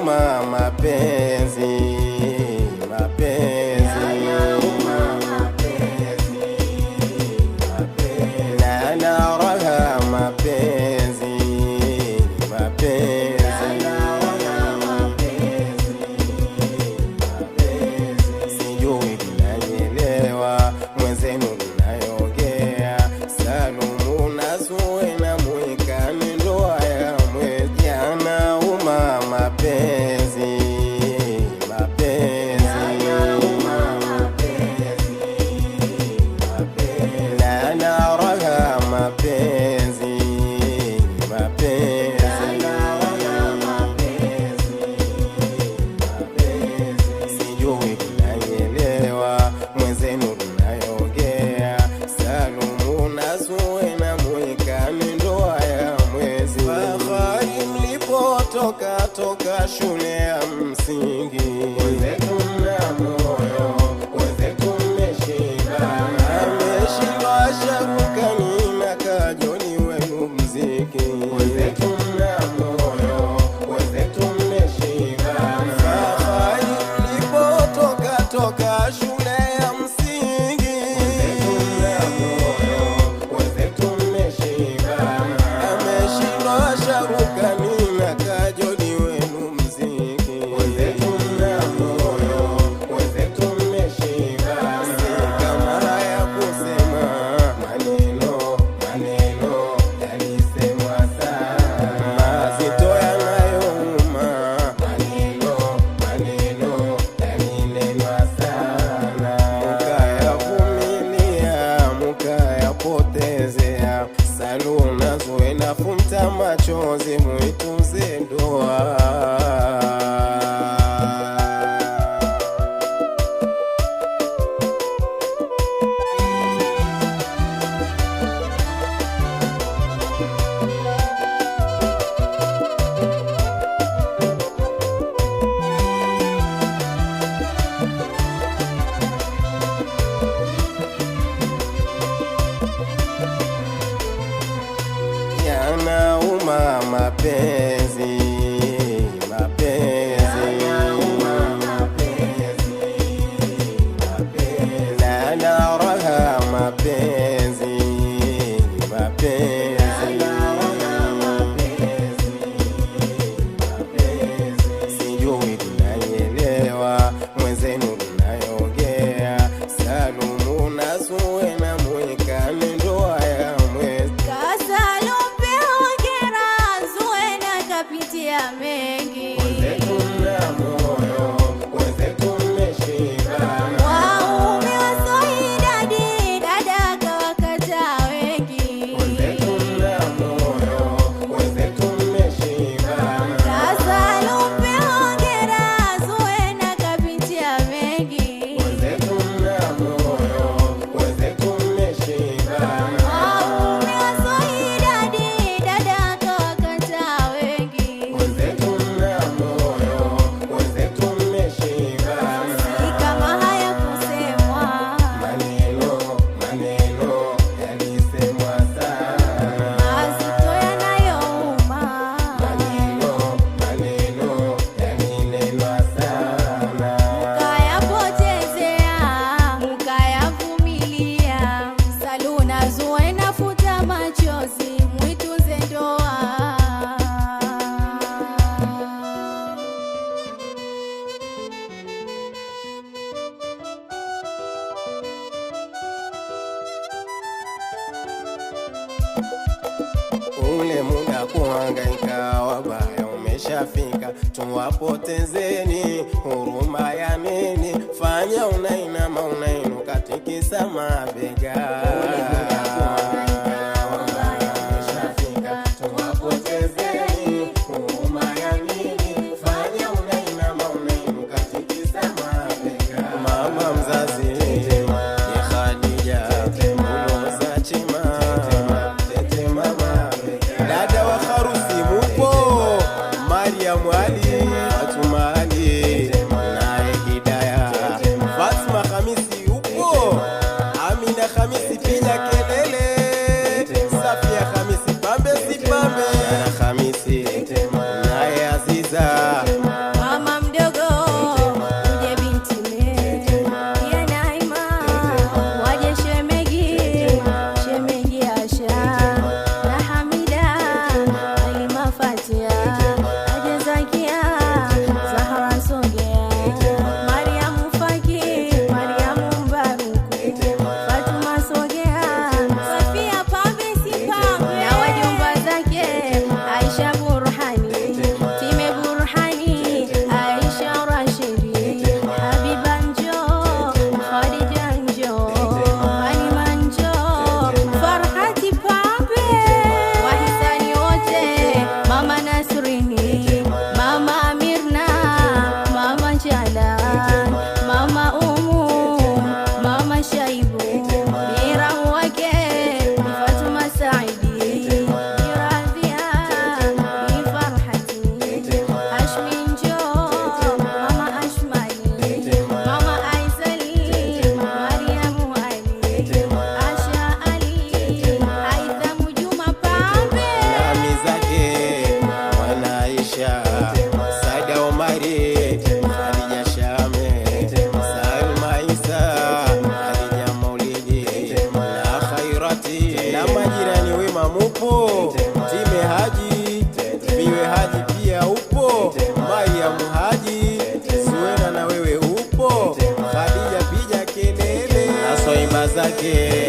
yanauma mapenzi, mapenzi yanauma mapenzi, mapenzi yana raha mapenzi, mapenzi yana mapenzi, mapenzi sijui kunanielewa mwenzenu ninayoongea Salumu Nazue na Mwikani ndoa ya mwezi yanauma mapenzi, mapenzi yanauma mapenzi, mapenzi yana raha mapenzi, mapenzi yana raha mapenzi, mapenzi sijui kunanielewa mwenzenu tunayoongea Salumu Nazue na Mwikani ndoa ya mwezi Fahari mlipotoka toka shule ya msingi wenzetu mna moyo, wenzetu mmeshiba, ameshindwa Sharukani na Kajoli wenu mziki wenzetu mna moyo, wenzetu mmeshiba. Fahari mlipotoka toka shule ya msingi wenzetu mna moyo, wenzetu mmeshiba, ameshindwa Sharukani na Kajoli wenu mziki wenzetu mna moyo, wenzetu mmeshiba. Si kama haya kusema maneno, maneno yalisemwa sana mazito yanayouma, maneno, maneno yalinenwa sana mukayavumilia mukayapotezea. Salumu Nazue nafuta machozi muitunze ndoa. Yanauma mapenzi, mapenzi yanauma mapenzi, mapenzi yana raha mapenzi, mapenzi yana mapenzi, mapenzi sijui tunanielewa mwenzenu tunayoongea Salumu Nazue na Mwikani ndoa ya mwezi Pitia mengi wenzetu mna moyo, wenzetu mmeshiba, waume wasoidadi dada kawakata wengi wenzetu mna moyo, wenzetu mmeshiba. Salumu hongera Zue na kapitia mengi Wenzetu mna moyo, wenzetu mmeshiba, waume wasoidadi dada kawakata wengi wenzetu mna moyo, wenzetu mmeshiba. si kama haya kusemwa Maneno, maneno yalisemwa sana mazito yanayouma, maneno, maneno yalinenwa sana mukayapotezea mukayavumilia. Salumu Nazue nafuta machozi muitunze ndoa. ule muda kuhangaika wabaya umeshafika, tuwapotezeni huruma ya nini? Fanya unainama unainuka tikisa mabega. Tuwapotezeni huruma ya nini? Fanya unainama unainuka tikisa mabega. Mama mzazi ni Khadija Muloza Chima tete mama, dada wa harusi mupo Mariam Ali Fatuma Ali naye Hidaya Fatma Khamisi upo Amina Khamisi pia mpenzi